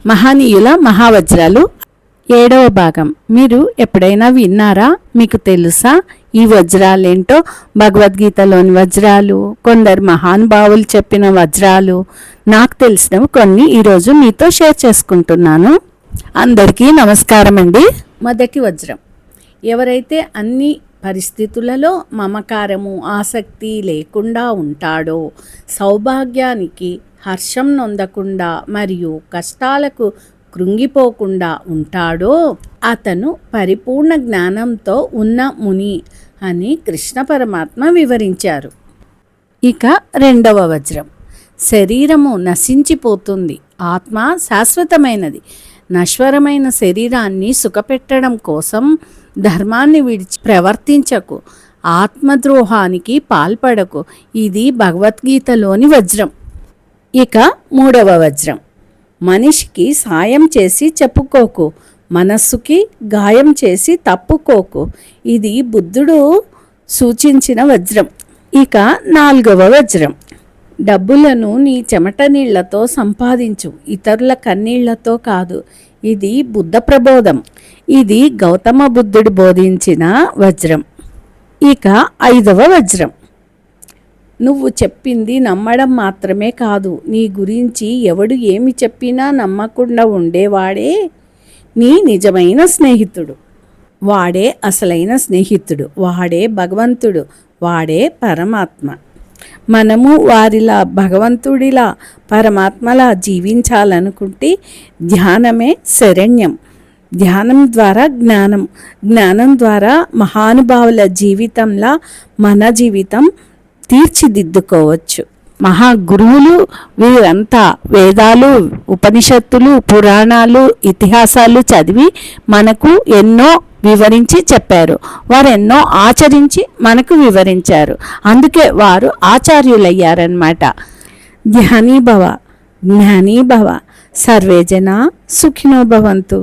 మహనీయుల మహావజ్రాలు 7వ భాగం. మీరు ఎప్పుడైనా విన్నారా? మీకు తెలుసా ఈ వజ్రాలేంటో? భగవద్గీతలోని వజ్రాలు, కొందరు మహానుభావులు చెప్పిన వజ్రాలు, నాకు తెలిసినవి కొన్ని ఈరోజు మీతో షేర్ చేసుకుంటున్నాను. అందరికీ నమస్కారం అండి. మొదటి వజ్రం. ఎవరైతే అన్ని పరిస్థితులలో మమకారము, ఆసక్తి లేకుండా ఉంటాడో, సౌభాగ్యానికి హర్షం నొందకుండా మరియు కష్టాలకు కృంగిపోకుండా ఉంటాడో అతను పరిపూర్ణ జ్ఞానంతో ఉన్న ముని అని కృష్ణ పరమాత్మ వివరించారు. ఇక 2వ వజ్రం. శరీరము నశించిపోతుంది, ఆత్మ శాశ్వతమైనది. నశ్వరమైన శరీరాన్ని సుఖపెట్టడం కోసం ధర్మాన్ని విడిచి ప్రవర్తించకు, ఆత్మద్రోహానికి పాల్పడకు. ఇది భగవద్గీతలోని వజ్రం. ఇక 3వ వజ్రం. మనిషికి సాయం చేసి చెప్పుకోకు, మనస్సుకి గాయం చేసి తప్పుకోకు. ఇది బుద్ధుడు సూచించిన వజ్రం. ఇక 4వ వజ్రం. డబ్బులను నీ చెమట నీళ్లతో సంపాదించు, ఇతరుల కన్నీళ్లతో కాదు. ఇది బుద్ధ ప్రబోధం. ఇది గౌతమ బుద్ధుడు బోధించిన వజ్రం. ఇక 5వ వజ్రం. నువ్వు చెప్పింది నమ్మడం మాత్రమే కాదు, నీ గురించి ఎవడు ఏమి చెప్పినా నమ్మకుండా ఉండేవాడే నీ నిజమైన స్నేహితుడు. వాడే అసలైన స్నేహితుడు, వాడే భగవంతుడు, వాడే పరమాత్మ. మనము వారిలా భగవంతుడిలా పరమాత్మలా జీవించాలనుకుంటే ధ్యానమే శరణ్యం. ధ్యానం ద్వారా జ్ఞానం, జ్ఞానం ద్వారా మహానుభావుల జీవితంలా మన జీవితం తీర్చిదిద్దుకోవచ్చు. మహాగురువులు వీరంతా వేదాలు, ఉపనిషత్తులు, పురాణాలు, ఇతిహాసాలు చదివి మనకు ఎన్నో వివరించి చెప్పారు. వారు ఎన్నో ఆచరించి మనకు వివరించారు. అందుకే వారు ఆచార్యులయ్యారన్నమాట. ధ్యానీ భవ, జ్ఞానీ భవ, సర్వే జనా సుఖినో భవంతు.